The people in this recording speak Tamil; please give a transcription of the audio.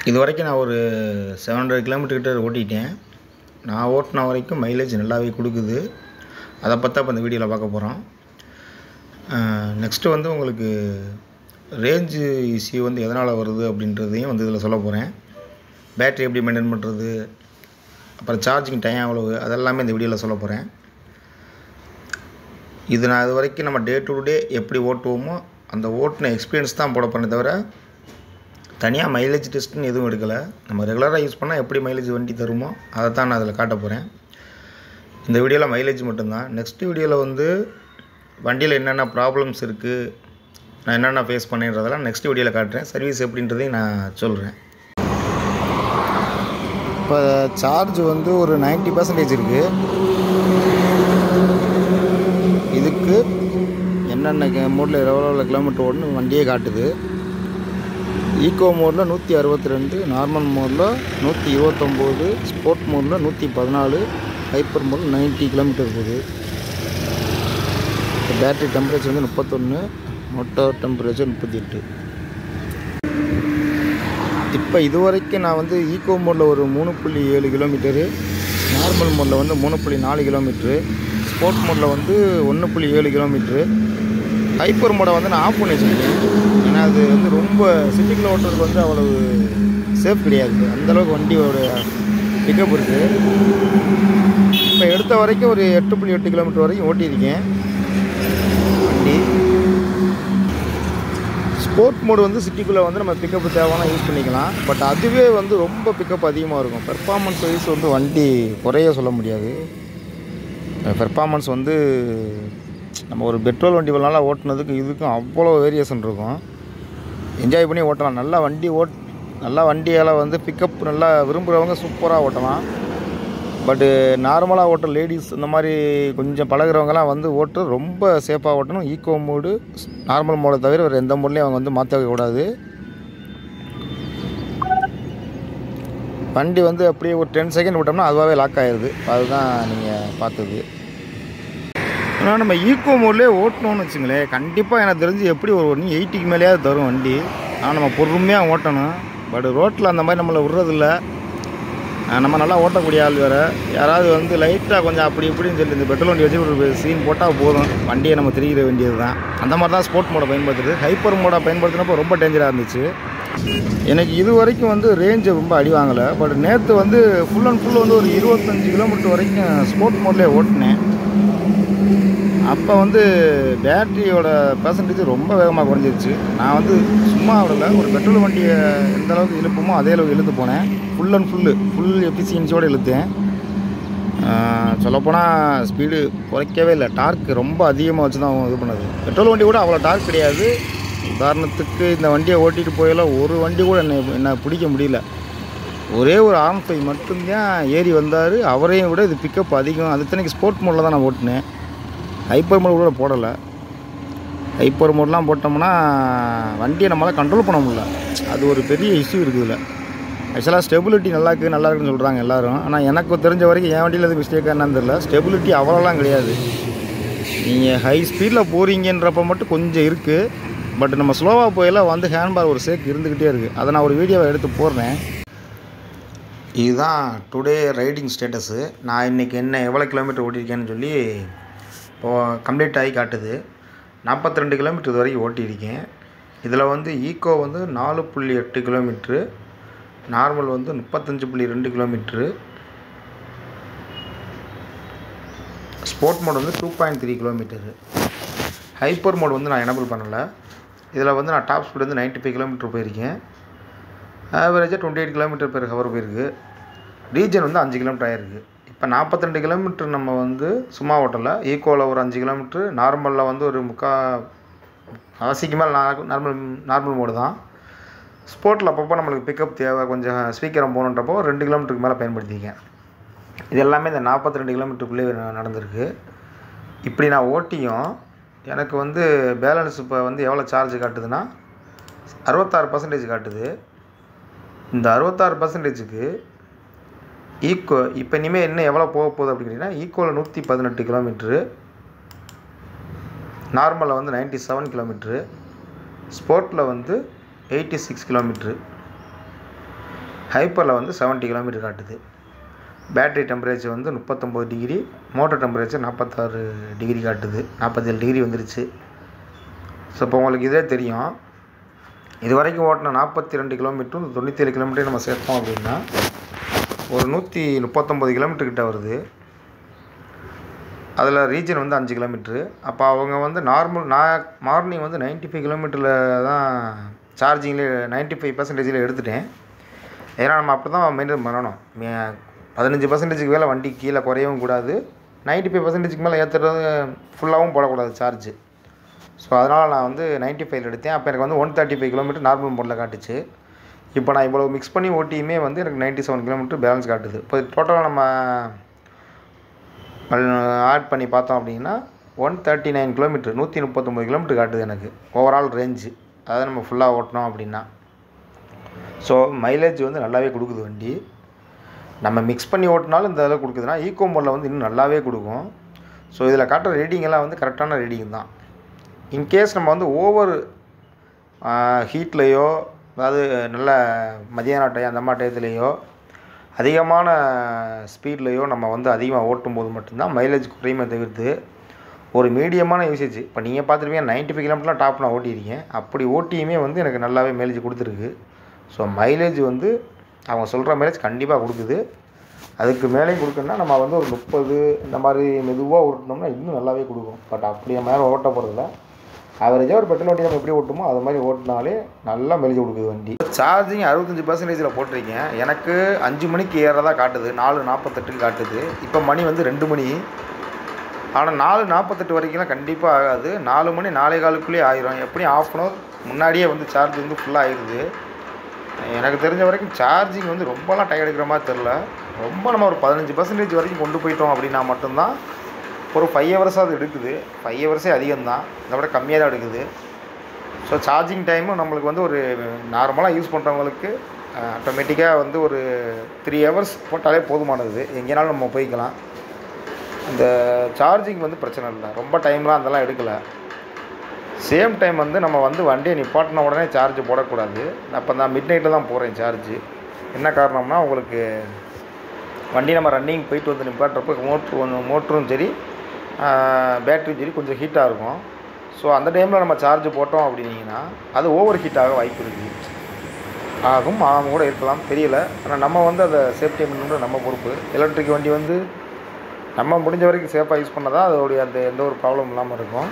இது வரைக்கும் நான் ஒரு 700 கிலோமீட்டர் கிட்ட ஓட்டிட்டேன். நான் ஓட்டின வரைக்கும் மைலேஜ் நல்லாவே கொடுக்குது. அதை பற்றி இப்போ இந்த வீடியோவில் பார்க்க போகிறோம். நெக்ஸ்ட்டு வந்து உங்களுக்கு ரேஞ்சு இஷ்யூ வந்து எதனால் வருது அப்படின்றதையும் வந்து இதில் சொல்ல போகிறேன். பேட்ரி எப்படி மெயின்டைன் பண்ணுறது, அப்புறம் சார்ஜிங் டைம் எவ்வளவு, அதெல்லாமே இந்த வீடியோவில் சொல்ல போகிறேன். இது நான் இது வரைக்கும் நம்ம டே டு டே எப்படி ஓட்டுவோமோ அந்த ஓட்டின எக்ஸ்பீரியன்ஸ் தான் போட போகிறேன், தவிர தனியாக மைலேஜ் டெஸ்ட்டுன்னு எதுவும் எடுக்கலை. நம்ம ரெகுலராக யூஸ் பண்ணால் எப்படி மைலேஜ் வண்டி தருமோ அதை தான் நான் அதில் காட்ட போகிறேன். இந்த வீடியோவில் மைலேஜ் மட்டும்தான். நெக்ஸ்ட் வீடியோவில் வந்து வண்டியில் என்னென்ன ப்ராப்ளம்ஸ் இருக்குது, நான் என்னென்ன ஃபேஸ் பண்ணேன்றதெல்லாம் நெக்ஸ்ட் வீடியோவில் காட்டுறேன். சர்வீஸ் எப்படின்றதையும் நான் சொல்கிறேன். இப்போ சார்ஜ் வந்து ஒரு 90% இருக்குது. இதுக்கு என்னென்ன மோடில் எவ்வளோ கிலோமீட்டர் ஓடுன்னு வண்டியே காட்டுது. ஈக்கோ மோடில் 162, நார்மல் மோடில் 129, ஸ்போர்ட் மோடில் 114, ஹைப்பர் மோடில் 90 கிலோமீட்டர் இருக்குது. பேட்டரி டெம்பரேச்சர் வந்து 31, மோட்டார் டெம்பரேச்சர் 38. இப்போ இது வரைக்கும் நான் வந்து ஈக்கோ மோடில் ஒரு 3.7 கிலோமீட்டரு, நார்மல் மோடில் வந்து 3.4 கிலோமீட்ரு, ஸ்போர்ட் மோடில் வந்து 1.7 கிலோமீட்ரு, ஹைப்பர் மோடை வந்து நான் ஆஃப் பண்ணி வச்சுருக்கேன். ஏன்னா அது வந்து ரொம்ப சிட்டிக்குள்ளே ஓட்டுறதுக்கு வந்து அவ்வளவு சேஃப் கிடையாது. அந்தளவுக்கு வண்டியோட பிக்கப் இருக்குது. இப்போ எடுத்த வரைக்கும் ஒரு 8.8 கிலோமீட்டர் வரைக்கும் ஓட்டியிருக்கேன் வண்டி. ஸ்போர்ட் மோடு வந்து சிட்டிக்குள்ளே வந்து நம்ம பிக்கப் தேவைன்னா யூஸ் பண்ணிக்கலாம். பட் அதுவே வந்து ரொம்ப பிக்கப் அதிகமாக இருக்கும். பெர்ஃபார்மன்ஸ் வைஸ் வந்து வண்டி குறைய சொல்ல முடியாது. பெர்ஃபார்மன்ஸ் வந்து நம்ம ஒரு பெட்ரோல் வண்டி இவ்வளோ நாளாக ஓட்டுனதுக்கு இதுக்கும் அவ்வளோ வேரியேஷன் இருக்கும். என்ஜாய் பண்ணி ஓட்டலாம். நல்லா வண்டியால் வந்து பிக்கப் நல்லா விரும்புகிறவங்க சூப்பராக ஓட்டலாம். பட்டு நார்மலாக ஓட்டுற லேடிஸ் இந்த மாதிரி கொஞ்சம் பழகிறவங்கலாம் வந்து ஓட்டு ரொம்ப சேஃபாக ஓட்டணும். ஈக்கோ மோடு, நார்மல் மோடை தவிர வேறு எந்த மோட்லேயும் அவங்க வந்து மாற்ற வைக்கக்கூடாது. வண்டி வந்து அப்படியே ஒரு 10 செகண்ட் விட்டோம்னா அதுவாகவே லாக் ஆகிடுது. அதுதான் நீங்கள் பார்த்தது. ஆனால் நம்ம ஈக்கோ மோட்லேயே ஓட்டணும்னு வச்சுங்களேன், கண்டிப்பாக எனக்கு தெரிஞ்சு எப்படி ஒரு 80க்கு மேலேயாவது தரும் வண்டி. ஆனால் நம்ம பொறுமையாக ஓட்டணும். பட் ரோட்டில் அந்த மாதிரி நம்மளை விடுறதில்ல. நம்ம நல்லா ஓட்டக்கூடிய ஆள் வேறு. யாராவது வந்து லைட்டாக கொஞ்சம் அப்படி இப்படின்னு சொல்லி இந்த பெட்ரோல் வண்டி வச்சு ஒரு சீன் போட்டால் போதும், வண்டியை நம்ம திரிகிற வேண்டியது தான். அந்த மாதிரி தான் ஸ்போர்ட் மோடை பயன்படுத்துறது. ஹைப்பர் மோடை பயன்படுத்தினப்போ ரொம்ப டேஞ்சராக இருந்துச்சு. எனக்கு இது வரைக்கும் வந்து ரேஞ்சு ரொம்ப அடி வாங்கலை. பட் நேற்று வந்து ஃபுல் அண்ட் ஃபுல் வந்து ஒரு 25 கிலோமீட்டர் வரைக்கும் ஸ்போர்ட் மோட்லேயே ஓட்டினேன். அப்போ வந்து பேட்டரியோட பர்சன்டேஜ் ரொம்ப வேகமாக குறைஞ்சிருச்சு. நான் வந்து சும்மா விடலை, ஒரு பெட்ரோல் வண்டியை எந்த அளவுக்கு இழுப்போமோ அதே அளவுக்கு இழுத்து போனேன். ஃபுல் அண்ட் ஃபுல் எஃபிஷியன்சியோடு இழுத்தேன். சொல்லப்போனால் ஸ்பீடு குறைக்கவே இல்லை. டார்க் ரொம்ப அதிகமாக வச்சு தான் இது பண்ணது. பெட்ரோல் வண்டி கூட அவ்வளோ டார்க் கிடையாது. உதாரணத்துக்கு இந்த வண்டியை ஓட்டிகிட்டு போயெல்லாம் ஒரு வண்டி கூட என்ன பிடிக்க முடியல. ஒரே ஒரு R5 மட்டும்தான் ஏறி வந்தார். அவரையும் விட இது பிக்கப் அதிகம். அது இத்தனைக்கு ஸ்போர்ட் மோடில் தான் நான் ஓட்டினேன். ஹைப்பர் மோட் கூட போடலை. ஹைப்பர் மோட்லாம் போட்டோம்னா வண்டியை நம்மளால் கண்ட்ரோல் பண்ண முடியல. அது ஒரு பெரிய இஷ்யூ இருக்குது இதில். ஆக்சுவலாக ஸ்டெபிலிட்டி நல்லா இருக்குன்னு சொல்கிறாங்க எல்லோரும். ஆனால் எனக்கு தெரிஞ்ச வரைக்கும் என் வண்டியில் எது மிஸ்டேக்காக என்னன்னு தெரியல. ஸ்டெபிலிட்டி அவ்வளோலாம் கிடையாது. நீங்கள் ஹை ஸ்பீடில் போகிறீங்கன்றப்ப மட்டும் கொஞ்சம் இருக்குது. பட் நம்ம ஸ்லோவாக போயெல்லாம் வந்து ஹேண்ட்பார் ஒரு சேக் இருந்துக்கிட்டே இருக்குது. அதை நான் ஒரு வீடியோவை எடுத்து போடுறேன். இதுதான் டுடே ரைடிங் ஸ்டேட்டஸு. நான் இன்றைக்கி எவ்வளோ கிலோமீட்டர் ஓட்டியிருக்கேன்னு சொல்லி இப்போது கம்ப்ளீட் ஆகி காட்டுது. 42 கிலோமீட்டர் இது வரைக்கும் ஓட்டியிருக்கேன். இதில் வந்து ஈக்கோ வந்து 4.8 கிலோமீட்ரு, நார்மல் வந்து 35.2 கிலோமீட்ரு, ஸ்போர்ட் மோட் வந்து 2.3 கிலோமீட்டரு, ஹைப்பர் மோட் வந்து நான் எனபிள் பண்ணலை. இதில் வந்து நான் டாப் ஸ்பீடு வந்து 95 கிலோமீட்டர் போயிருக்கேன். ஆவரேஜாக 28 கிலோமீட்டர் பெர் ஹவர் போயிருக்கு. ரீஜன் வந்து 5 கிலோமீட்டர் ஆகிருக்கு. இப்போ 42 கிலோமீட்டர் நம்ம வந்து சும்மா ஓட்டலை. ஈக்கோவில் ஒரு 5 கிலோமீட்ரு, நார்மலில் வந்து ஒரு அவசிக்கு மேலே நார்மல் மோடு தான். ஸ்போர்ட்டில் அப்பப்போ நம்மளுக்கு பிக்கப் தேவை, கொஞ்சம் ஸ்பீக்கரம் போகணுன்றப்போ 2 கிலோமீட்டருக்கு மேலே பயன்படுத்திக்கேன். இது எல்லாமே இந்த 42 கிலோமீட்டருக்குள்ளே நடந்திருக்கு. இப்படி நான் ஓட்டியும் எனக்கு வந்து பேலன்ஸ் இப்போ வந்து எவ்வளோ சார்ஜ் காட்டுதுன்னா 66% காட்டுது. இந்த 66%க்கு ஈக்கோ இப்போ இனிமேல் இன்னும் எவ்வளோ போக போகுது அப்படின்னு கேட்டிங்கன்னா, ஈக்கோவில் 118 கிலோமீட்ரு, நார்மலில் வந்து 97 கிலோமீட்ரு, ஸ்போர்ட்டில் வந்து 86 கிலோமீட்ரு. ஹைப்பரில் வந்து 70 கிலோமீட்டர் காட்டுது. பேட்டரி டெம்பரேச்சர் வந்து 39 டிகிரி, மோட்டர் டெம்பரேச்சர் 46 டிகிரி காட்டுது. 47 டிகிரி வந்துருச்சு. ஸோ இப்போ உங்களுக்கு இதே தெரியும். இது வரைக்கும் ஓட்டின 42 கிலோமீட்டரும் 97 கிலோமீட்டரையும் நம்ம சேர்த்தோம் அப்படின்னா ஒரு 139 கிலோமீட்டர் கிட்ட வருது. அதில் ரீஜன் வந்து 5 கிலோமீட்ரு. அப்போ அவங்க வந்து நான் மார்னிங் வந்து 95 கிலோமீட்டரில் தான் சார்ஜிங்லேயே 95% எடுத்துட்டேன். ஏன்னா நம்ம அப்படி தான் மெயின்டைன் பண்ணணும். 15% மேலே வண்டி கீழே குறையவும் கூடாது, 95% மேலே ஏற்றுறது ஃபுல்லாகவும் போடக்கூடாது சார்ஜு. ஸோ அதனால் நான் வந்து 95 எடுத்தேன். அப்போ எனக்கு வந்து 135 கிலோமீட்டர் நார்மல் மோடில் காட்டுச்சு. இப்போ நான் இவ்வளோ மிக்ஸ் பண்ணி ஓட்டியுமே வந்து எனக்கு 97 கிலோமீட்டர் பேலன்ஸ் காட்டுது. இப்போ டோட்டலாக நம்ம ஆட் பண்ணி பார்த்தோம் அப்படின்னா 139 கிலோமீட்டர் 139 கிலோமீட்டர் காட்டுது எனக்கு ஓவரால் ரேஞ்சு. அதாவது நம்ம ஃபுல்லாக ஓட்டினோம் அப்படின்னா. ஸோ மைலேஜ் வந்து நல்லாவே கொடுக்குது வண்டி. நம்ம மிக்ஸ் பண்ணி ஓட்டினாலும் இந்த அளவுக்கு கொடுக்குதுன்னா ஈகோ மோடில் வந்து இன்னும் நல்லாவே கொடுக்கும். ஸோ இதில் காட்டுற ரீடிங் எல்லாம் வந்து கரெக்டான ரீடிங் தான். இன்கேஸ் நம்ம வந்து ஓவர் ஹீட்லேயோ, அதாவது நல்ல மதியான டைம் அந்த மாதிரி டயத்துலேயோ, அதிகமான ஸ்பீட்லேயோ நம்ம வந்து அதிகமாக ஓட்டும் போது மட்டும்தான் மைலேஜ் குறையுமே தவிர்த்து ஒரு மீடியமான யூசேஜ். இப்போ நீங்கள் பார்த்துருப்பீங்க 95 கிலோமீட்டர்லாம் டாப் நான் ஓட்டியிருக்கேன். அப்படி ஓட்டியுமே வந்து எனக்கு நல்லாவே மைலேஜ் கொடுத்துருக்கு. ஸோ மைலேஜ் வந்து அவங்க சொல்கிற மைலேஜ் கண்டிப்பாக கொடுக்குது. அதுக்கு மேலேயும் கொடுக்குன்னா நம்ம வந்து ஒரு 30 இந்த மாதிரி மெதுவாக ஓட்டினோம்னா இன்னும் நல்லாவே கொடுக்கும். பட் அப்படி நம்ம மேலே ஓட்ட போகிறதில்ல. ஆவரேஜாக ஒரு பெட்ரோல் வண்டி நம்ம எப்படி ஓட்டுமோ அது மாதிரி ஓட்டினாலே நல்லா மெலிஞ்சு கொடுக்குது வண்டி. சார்ஜிங் 65% போட்டிருக்கேன். எனக்கு 5 மணிக்கு ஏறதா காட்டுது, 4:48 காட்டுது. இப்போ மணி வந்து 2 மணி. ஆனால் 4:48 வரைக்கும்லாம் கண்டிப்பாக ஆகாது. 4 மணி 4:15 ஆயிரும். எப்படியும் ½ முன்னாடியே வந்து சார்ஜ் வந்து ஃபுல்லாக ஆயிடுது. எனக்கு தெரிஞ்ச வரைக்கும் சார்ஜிங் வந்து ரொம்பலாம் டயர்ட் எடுக்கிற மாதிரி தெரில. ரொம்ப நம்ம ஒரு 15% வரைக்கும் கொண்டு போயிட்டோம் அப்படின்னா மட்டும்தான் ஒரு 5 ஹவர்ஸாக அது எடுக்குது. 5 ஹவர்ஸே அதிகம்தான், அதை விட கம்மியாக தான் எடுக்குது. ஸோ சார்ஜிங் டைமும் நம்மளுக்கு வந்து ஒரு நார்மலாக யூஸ் பண்ணுறவங்களுக்கு ஆட்டோமேட்டிக்காக வந்து ஒரு 3 ஹவர்ஸ் போட்டாலே போதுமானது. எங்கேனாலும் நம்ம போய்க்கலாம். இந்த சார்ஜிங் வந்து பிரச்சனை இல்லை, ரொம்ப டைம்லாம் அதெல்லாம் எடுக்கலை. சேம் டைம் வந்து நம்ம வந்து வண்டியை நிப்பாட்டின உடனே சார்ஜ் போடக்கூடாது. அப்போ நான் மிட் நைட்டில் தான் போகிறேன் சார்ஜு. என்ன காரணம்னா உங்களுக்கு வண்டி நம்ம ரன்னிங் போயிட்டு வந்து நிப்பாட்டுறப்போ மோட்டரும் சரி பேட்டரியும் சரி கொஞ்சம் ஹீட்டாக இருக்கும். ஸோ அந்த டைமில் நம்ம சார்ஜ் போட்டோம் அப்படின்னீங்கன்னா அது ஓவர் ஹீட் ஆக வாய்ப்பு இருக்குது. ஆகும் கூட இருக்கலாம், தெரியல. ஆனால் நம்ம வந்து அதை சேஃப்டி பண்ணணுன்ற நம்ம பொறுப்பு. எலக்ட்ரிக் வண்டி வந்து நம்ம முடிஞ்ச வரைக்கும் சேஃபாக யூஸ் பண்ணால் தான் அதோடைய அந்த எந்த ஒரு ப்ராப்ளம் இல்லாமல் இருக்கும்.